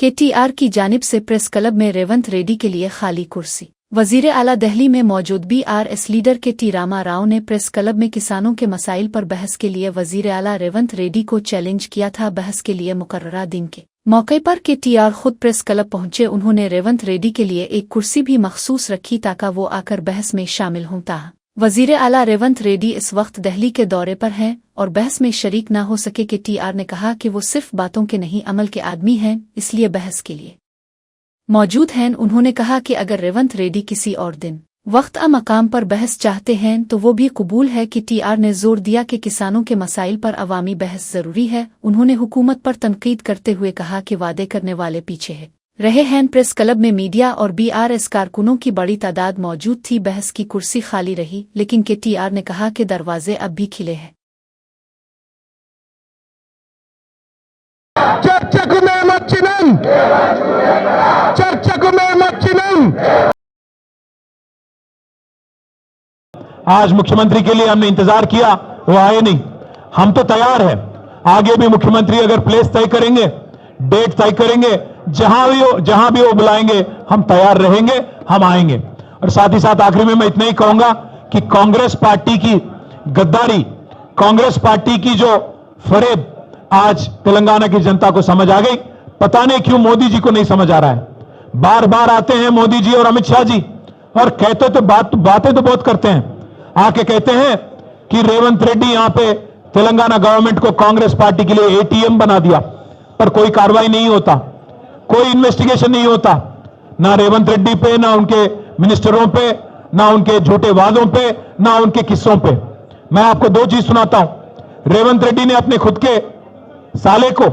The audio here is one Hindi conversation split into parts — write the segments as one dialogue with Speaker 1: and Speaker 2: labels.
Speaker 1: केटीआर की जानिब से प्रेस क्लब में रेवंत रेड्डी के लिए खाली कुर्सी। वजीर आला दिल्ली में मौजूद BRS leader K.T.. Rama Rao ने प्रेस क्लब में किसानों के मसाइल पर बहस के लिए वजीर आला रेवंत रेड्डी को चैलेंज किया था। बहस के लिए मुकर्ररा दिन के मौके पर केटीआर खुद प्रेस क्लब पहुंचे। उन्होंने रेवंत रेड्डी के लिए एक कुर्सी भी मखसूस रखी ताकि वो आकर बहस में शामिल हों। वजीर आला रेवंत रेड्डी इस वक्त दिल्ली के दौरे पर हैं और बहस में शरीक न हो सके। केटीआर ने कहा कि वो सिर्फ बातों के नहीं अमल के आदमी हैं, इसलिए बहस के लिए मौजूद हैं। उन्होंने कहा कि अगर रेवंत रेड्डी किसी और दिन वक्त मकाम पर बहस चाहते हैं तो वो भी कबूल है। केटीआर ने जोर दिया कि किसानों के मसाइल पर अवामी बहस जरूरी है। उन्होंने हुकूमत पर तनकीद करते हुए कहा कि वादे करने वाले पीछे रहे हैं। प्रेस क्लब में मीडिया और बीआरएस कारकुनों की बड़ी तादाद मौजूद थी। बहस की कुर्सी खाली रही, लेकिन केटीआर ने कहा कि दरवाजे अब भी खिले हैं।
Speaker 2: आज मुख्यमंत्री के लिए हमने इंतजार किया, वो आए नहीं। हम तो तैयार हैं, आगे भी मुख्यमंत्री अगर प्लेस तय करेंगे, डेट तय करेंगे, जहां भी वो बुलाएंगे हम तैयार रहेंगे, हम आएंगे। और साथ ही साथ आखिरी में मैं इतना ही कहूंगा कि कांग्रेस पार्टी की गद्दारी, कांग्रेस पार्टी की जो फरेब आज तेलंगाना की जनता को समझ आ गई। पता नहीं क्यों मोदी जी को नहीं समझ आ रहा है। बार बार आते हैं मोदी जी और अमित शाह जी और कहते तो बातें तो बहुत करते हैं। आके कहते हैं कि रेवंत रेड्डी यहां पे तेलंगाना गवर्नमेंट को कांग्रेस पार्टी के लिए एटीएम बना दिया, पर कोई कार्रवाई नहीं होता, कोई इन्वेस्टिगेशन नहीं होता, ना रेवंत रेड्डी पे, ना उनके मिनिस्टरों पे, ना उनके झूठे वादों पे, ना उनके किस्सों पे। मैं आपको दो चीज सुनाता हूं। रेवंत रेड्डी ने अपने खुद के साले को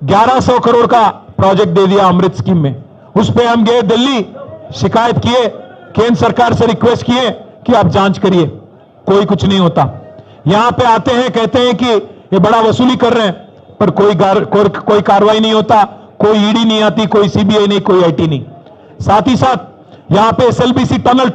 Speaker 2: 1100 करोड़ का प्रोजेक्ट दे दिया अमृत स्कीम में। उस पे हम गए दिल्ली, शिकायत किए, केंद्र सरकार से रिक्वेस्ट किए कि आप जांच करिए, कोई कुछ नहीं होता। यहां पे आते हैं, कहते हैं कि ये बड़ा वसूली कर रहे हैं, पर कोई कार्रवाई नहीं होता, कोई ईडी नहीं आती, कोई सीबीआई नहीं, कोई आईटी नहीं। साथ ही साथ यहां पे एसएलबीसी टनल